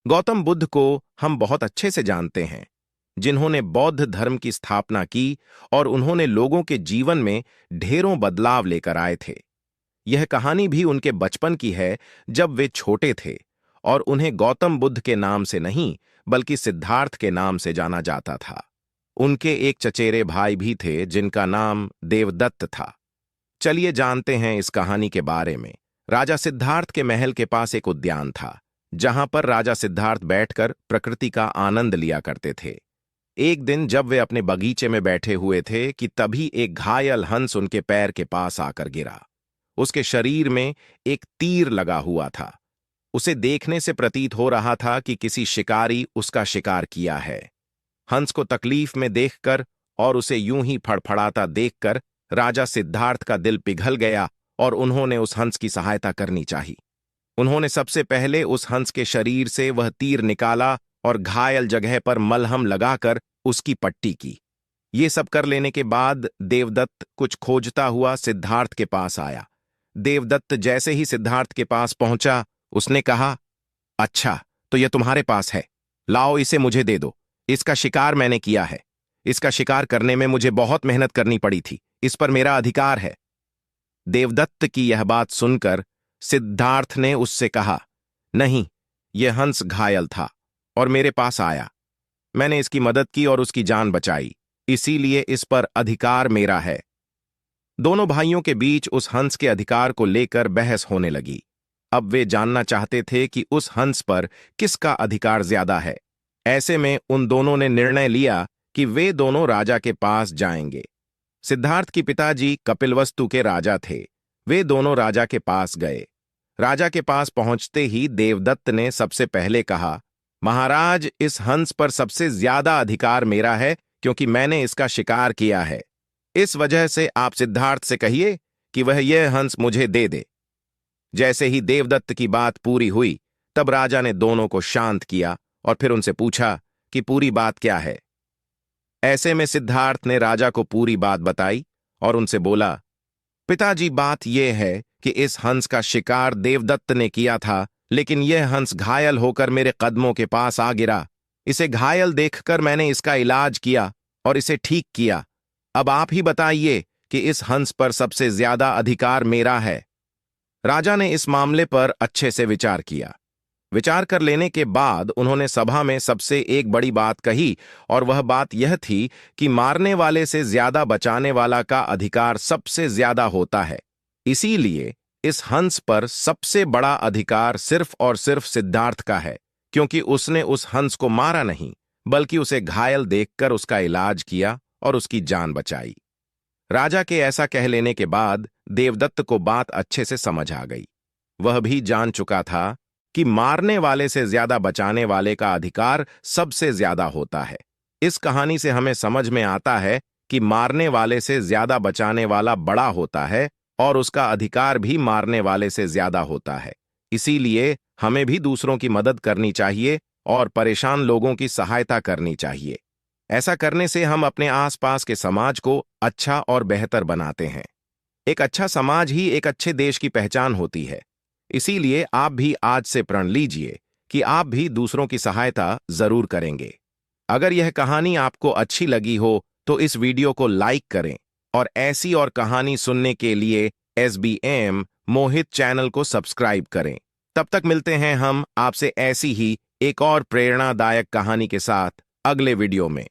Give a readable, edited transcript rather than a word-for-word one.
गौतम बुद्ध को हम बहुत अच्छे से जानते हैं, जिन्होंने बौद्ध धर्म की स्थापना की और उन्होंने लोगों के जीवन में ढेरों बदलाव लेकर आए थे। यह कहानी भी उनके बचपन की है, जब वे छोटे थे और उन्हें गौतम बुद्ध के नाम से नहीं बल्कि सिद्धार्थ के नाम से जाना जाता था। उनके एक चचेरे भाई भी थे जिनका नाम देवदत्त था। चलिए जानते हैं इस कहानी के बारे में। राजा सिद्धार्थ के महल के पास एक उद्यान था, जहां पर राजा सिद्धार्थ बैठकर प्रकृति का आनंद लिया करते थे। एक दिन जब वे अपने बगीचे में बैठे हुए थे कि तभी एक घायल हंस उनके पैर के पास आकर गिरा। उसके शरीर में एक तीर लगा हुआ था। उसे देखने से प्रतीत हो रहा था कि किसी शिकारी उसका शिकार किया है। हंस को तकलीफ में देखकर और उसे यूं ही फड़फड़ाता देखकर राजा सिद्धार्थ का दिल पिघल गया और उन्होंने उस हंस की सहायता करनी चाहिए। उन्होंने सबसे पहले उस हंस के शरीर से वह तीर निकाला और घायल जगह पर मलहम लगाकर उसकी पट्टी की। ये सब कर लेने के बाद देवदत्त कुछ खोजता हुआ सिद्धार्थ के पास आया। देवदत्त जैसे ही सिद्धार्थ के पास पहुंचा, उसने कहा, अच्छा, तो यह तुम्हारे पास है, लाओ इसे मुझे दे दो। इसका शिकार मैंने किया है। इसका शिकार करने में मुझे बहुत मेहनत करनी पड़ी थी। इस पर मेरा अधिकार है। देवदत्त की यह बात सुनकर सिद्धार्थ ने उससे कहा, नहीं, यह हंस घायल था और मेरे पास आया। मैंने इसकी मदद की और उसकी जान बचाई, इसीलिए इस पर अधिकार मेरा है। दोनों भाइयों के बीच उस हंस के अधिकार को लेकर बहस होने लगी। अब वे जानना चाहते थे कि उस हंस पर किसका अधिकार ज्यादा है। ऐसे में उन दोनों ने निर्णय लिया कि वे दोनों राजा के पास जाएंगे। सिद्धार्थ की पिताजी कपिलवस्तु के राजा थे। वे दोनों राजा के पास गए। राजा के पास पहुंचते ही देवदत्त ने सबसे पहले कहा, महाराज, इस हंस पर सबसे ज्यादा अधिकार मेरा है, क्योंकि मैंने इसका शिकार किया है। इस वजह से आप सिद्धार्थ से कहिए कि वह यह हंस मुझे दे दे। जैसे ही देवदत्त की बात पूरी हुई, तब राजा ने दोनों को शांत किया और फिर उनसे पूछा कि पूरी बात क्या है। ऐसे में सिद्धार्थ ने राजा को पूरी बात बताई और उनसे बोला, पिताजी, बात यह है कि इस हंस का शिकार देवदत्त ने किया था, लेकिन यह हंस घायल होकर मेरे कदमों के पास आ गिरा। इसे घायल देखकर मैंने इसका इलाज किया और इसे ठीक किया। अब आप ही बताइए कि इस हंस पर सबसे ज्यादा अधिकार मेरा है। राजा ने इस मामले पर अच्छे से विचार किया। विचार कर लेने के बाद उन्होंने सभा में सबसे एक बड़ी बात कही, और वह बात यह थी कि मारने वाले से ज्यादा बचाने वाला का अधिकार सबसे ज्यादा होता है। इसीलिए इस हंस पर सबसे बड़ा अधिकार सिर्फ और सिर्फ सिद्धार्थ का है, क्योंकि उसने उस हंस को मारा नहीं, बल्कि उसे घायल देखकर उसका इलाज किया और उसकी जान बचाई। राजा के ऐसा कह लेने के बाद देवदत्त को बात अच्छे से समझ आ गई। वह भी जान चुका था कि मारने वाले से ज्यादा बचाने वाले का अधिकार सबसे ज्यादा होता है। इस कहानी से हमें समझ में आता है कि मारने वाले से ज्यादा बचाने वाला बड़ा होता है और उसका अधिकार भी मारने वाले से ज्यादा होता है। इसीलिए हमें भी दूसरों की मदद करनी चाहिए और परेशान लोगों की सहायता करनी चाहिए। ऐसा करने से हम अपने आसपास के समाज को अच्छा और बेहतर बनाते हैं। एक अच्छा समाज ही एक अच्छे देश की पहचान होती है। इसीलिए आप भी आज से प्रण लीजिए कि आप भी दूसरों की सहायता जरूर करेंगे। अगर यह कहानी आपको अच्छी लगी हो तो इस वीडियो को लाइक करें और ऐसी और कहानी सुनने के लिए SBM मोहित चैनल को सब्सक्राइब करें। तब तक मिलते हैं हम आपसे ऐसी ही एक और प्रेरणादायक कहानी के साथ अगले वीडियो में।